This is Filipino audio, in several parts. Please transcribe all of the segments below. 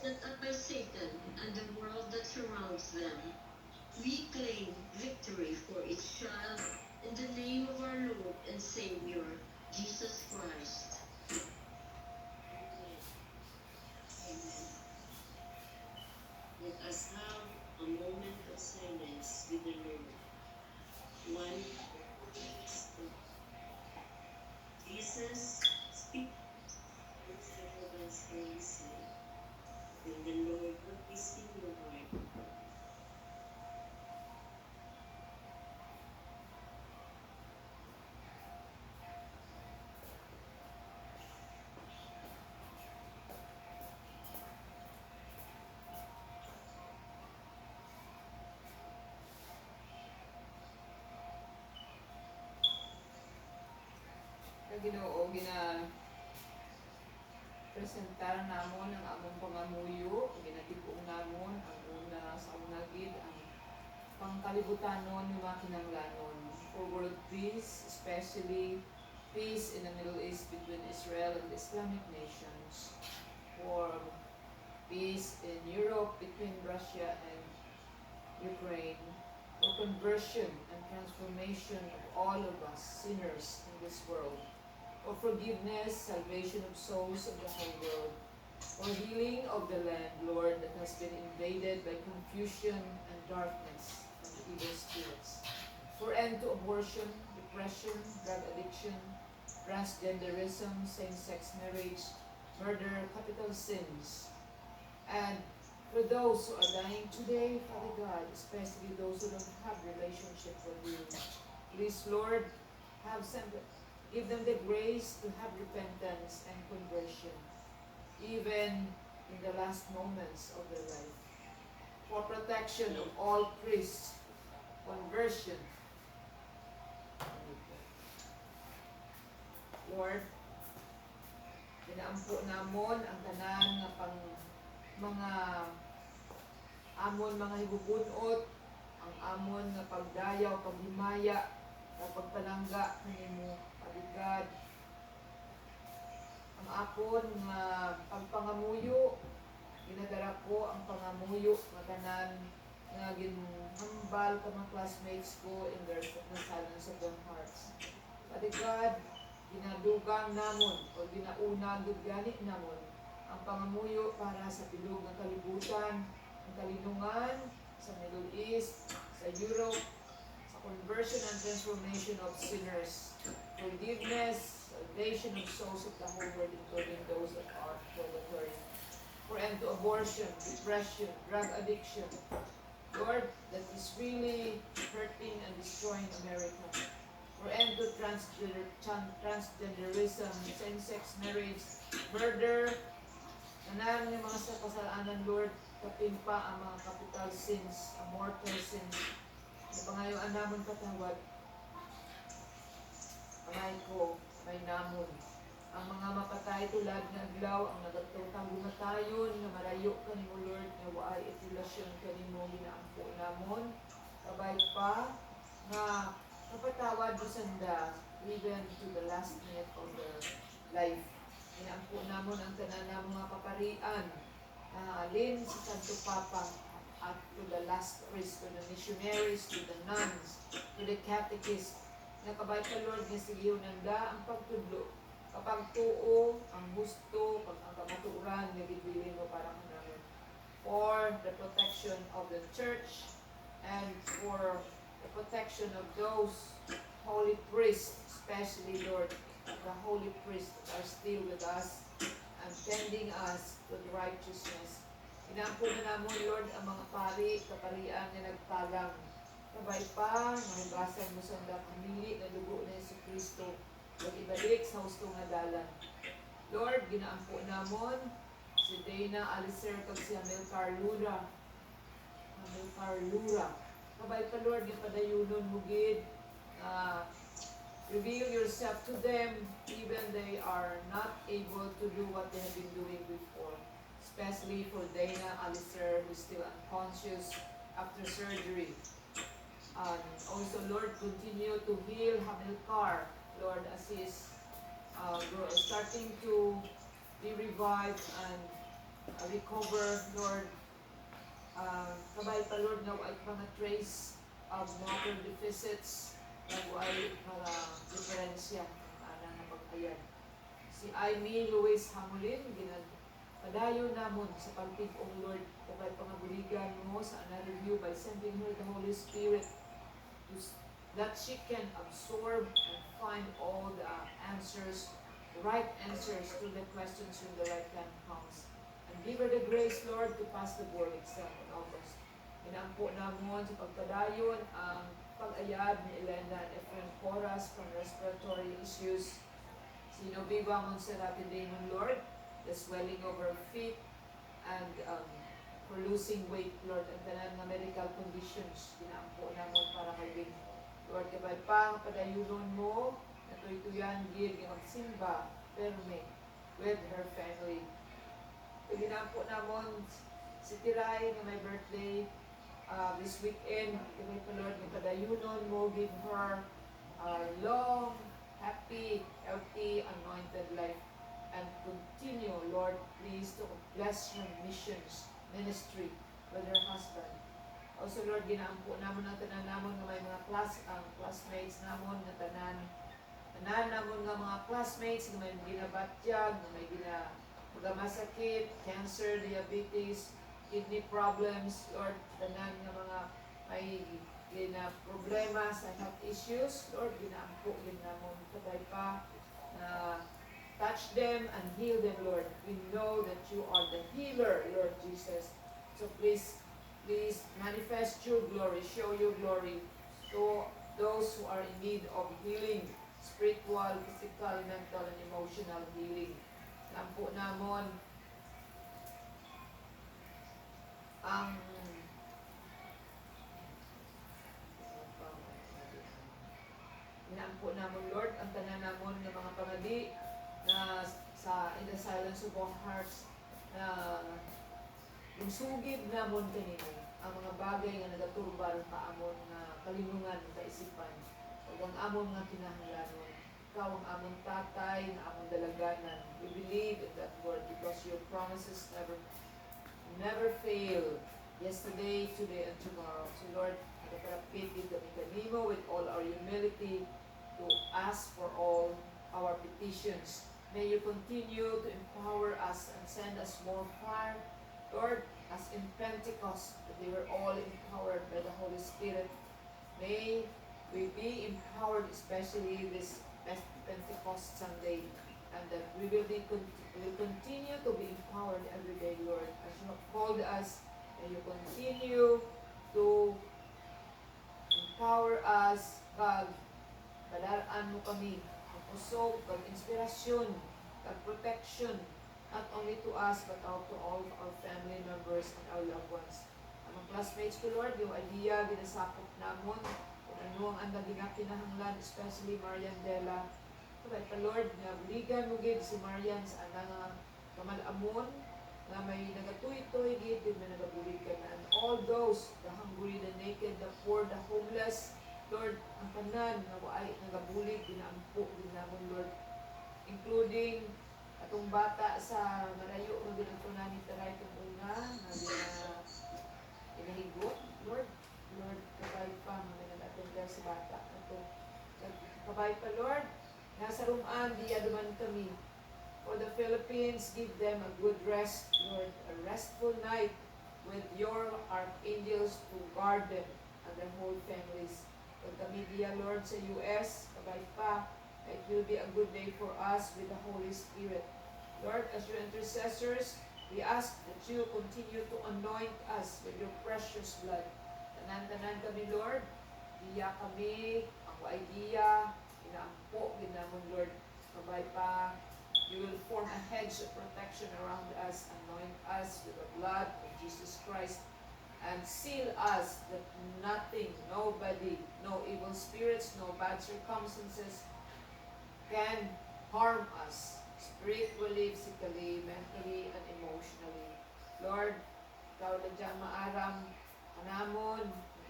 Set up by Satan and the world that surrounds them. We claim victory for each child in the name of our Lord and Savior, Jesus Christ. Amen. Let us have a moment of silence with the Lord. One, Jesus, speak. Servants are listening. Will the Lord put this in your heart? Ginoo presentar namon ang among pangamuyo, ginatipong namon ang una sa unagid ang pangkalibutanon ng mga kinanglanon for world peace, especially peace in the Middle East between Israel and the Islamic nations, for peace in Europe between Russia and Ukraine, for conversion and transformation of all of us sinners in this world, for forgiveness, salvation of souls of the whole world, for healing of the land, Lord, that has been invaded by confusion and darkness and evil spirits, for end to abortion, depression, drug addiction, transgenderism, same-sex marriage, murder, capital sins, and for those who are dying today, Father God, especially those who don't have relationship with you, please, Lord, give them the grace to have repentance and conversion, even in the last moments of their life. For protection of all priests, conversion. Lord, pinaampo namon ang tanan nga pang mga amon mga higubunot, ang amon nga pagdayaw, paghimaya, pagpalangga kanimo, paligad, ang akon nga pagpangamuyo, ginadara ko ang pangamuyo nga tanan nga ginhambal ka mga classmates ko in their silence of their hearts. Paligad, ginadugang namon o ginauna gid gani namon ang pangamuyo para sa bilog ng kalibutan, ang kalinungan sa Middle East, sa Europe, sa conversion and transformation of sinners, forgiveness, salvation of souls of the whole world, including those that are purgatory, for end to abortion, depression, drug addiction, Lord, that is really hurting and destroying America. For end to transgenderism, same-sex marriage, murder, nanan yung mga sa kasalanan, Lord, kapimpa ang mga capital sins, ang mortal sins. Sa pangayoan namon patawad, amay ko, may namon. Ang mga mapatay tulad ng adlaw, ang nagatutang bumatayon, na marayo kanimo, Lord, na waay itilasyon kanimo, ginaampo namon. Kabay pa, nga kapatawad mo sanda, even to the last minute of their life. Inaampo namon ang tanan ng mga kaparian, alin sa Santo Papa, at to the last priest, to the missionaries, to the nuns, to the catechists, nga kabay ka, Lord, nga sigiyon nanda ang pagtudlo, kapag tuo, ang gusto, pag ang kamaturan, nga bibili mo para namin, for the protection of the church, and for the protection of those holy priests, especially, Lord, the holy priests are still with us and tending us with righteousness. Inampo na namon, Lord, ang mga pari, kaparian na nagtalang. Kabay pa, mahugasan mo sa pamili na dugo na Yesu Kristo. Huwag ibalik sa husto nga dalan. Lord, ginaampo namon si Dana Alicer kag si Amilcar Lura. Kabay pa, Lord, gipadayunon mo gid. Reveal yourself to them, even they are not able to do what they have been doing before. Especially for Dana Alicer, who is still unconscious after surgery. And also, Lord, continue to heal Hamilcar, Lord, as he is starting to be revived and recover, Lord. Kabay pa, Lord, nga ay mga trace of motor deficits, nga ay mga diferensya ng pag-ayan. Si Aimee Luis Hamulin, padayon namon sa pagtig-ong Lord, kabay pangabuligan mo sa na-review by sending her the Holy Spirit to, that she can absorb and find all the answers, the right answers to the questions when the right time comes. And give her the grace, Lord, to pass the board exam in August. Inampo namon sa pagpadayon ang pag-ayad ni Elena and Efren Porras from respiratory issues. Sinubiba mo sa rapid Damon, Lord, the swelling of her feet, and for losing weight, Lord, and tanan nga medical conditions. Ginampo namon para kay Bing. Lord, kabay pang padayunon mo, na tuytuyan gid nga magsimba, perme, with her family. Ginampo namon si Tiray nga may birthday this weekend. Kabay pa, Lord, nga padayunon mo, give her a long, happy, healthy, anointed life. And continue, Lord, please, to bless her missions ministry with her husband. Also, Lord, ginaampo namon ang tanan namon nga may mga classmates namon nga tanan namon nga mga classmates nga may ginabatyag, nga may masakit, cancer, diabetes, kidney problems, Lord, tanan nga mga may problema sa health issues, Lord, ginaampo namon kabay pa na touch them and heal them, Lord. We know that you are the healer, Lord Jesus. So please manifest your glory, show your glory to those who are in need of healing, spiritual, physical, mental, and emotional healing. Lampo namon ang Inampo namon, Lord, ang tanan namon ng mga pangadi na in the silence of our hearts na yung sugid namon kanino ang mga bagay nga nagaturbal kaamon nga kalinungan kaisipan ug ang amon nga kinahanglanon. Ikaw ang amon tatay nga amon dalaganan. We believe in that word because your promises never fail, yesterday, today, and tomorrow. So Lord, nagkarapit kami kanimo with all our humility to ask for all our petitions. May you continue to empower us and send us more fire, Lord, as in Pentecost, that they were all empowered by the Holy Spirit. May we be empowered, especially this Pentecost Sunday, and that we will continue to be empowered every day, Lord. As you have called us, may you continue to empower us, God. Padalaan mo kami usog, inspirasyon, protection, not only to us, but also to all our family members and our loved ones. Ang mga classmates ko, Lord, yung idea, ginasakop namon, kung ano ang andang ginakinahanglan, especially Marian Dela. Kaya pa, Lord, nabligan mo gid si Marian sa anang kamalamon, na may nagatuy-tuy gid, may nagabulikan. And all those, the hungry, the naked, the poor, the homeless, Lord, ang tanan na ay nagabulig, ginaampo din namon, Lord, including atong bata sa malayo na ginagtunan ni Taray itong una na ginahigot, Lord, kabay pa, mga nag-attend sa bata. Kabay pa, Lord, nasa rumaan, diya duman kami. For the Philippines, give them a good rest, Lord, a restful night with your archangels to guard them and their whole families. Pag kami diya, Lord, sa US, kabay pa, it will be a good day for us with the Holy Spirit. Lord, as your intercessors, we ask that you continue to anoint us with your precious blood. Tanan-tanan kami, Lord, diya kami, ang idea, inaampo, ginamon, Lord, kabay pa, you will form a hedge of protection around us, anoint us with the blood of Jesus Christ, and seal us that nothing, nobody, no evil spirits, no bad circumstances can harm us spiritually, physically, mentally, and emotionally. Lord, ikaw na dyan maaram, kanamon,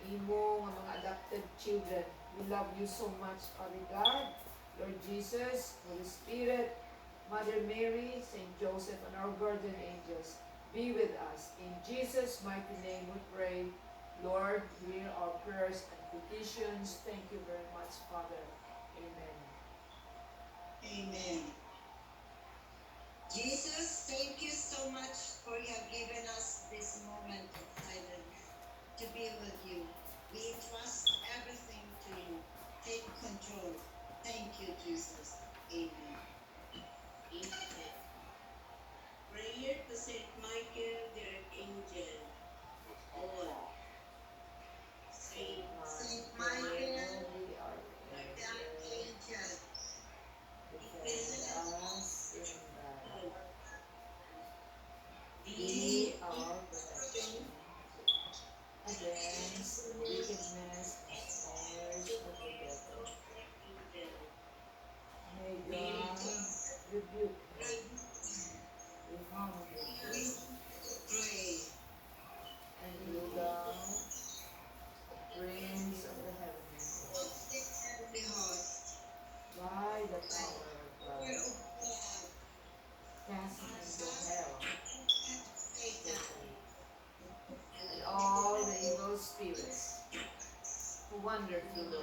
imo, nga mga adopted children. We love you so much, Father God, Lord Jesus, Holy Spirit, Mother Mary, Saint Joseph, and our guardian angels. be with us. In Jesus' mighty name we pray. Lord, hear our prayers and petitions. Thank you very much, Father. Amen. Amen. Jesus, thank you so much for you have given us this moment of silence to be with you. We trust everything to you. Take control. Thank you, Jesus. Amen. Amen. Prayer to Saint Michael the Archangel. All. Saint Saint Michael, Michael, the the Archangel, Archangel, defend us in battle. be Be our protection against the wickedness and snares of the devil. May God rebuke him. We humbly pray. pray. And you, thou, Prince of the heavenly host, Heavenly host, by the power of fear God, of God, cast into hell Satan, and all the evil spirits who wander through the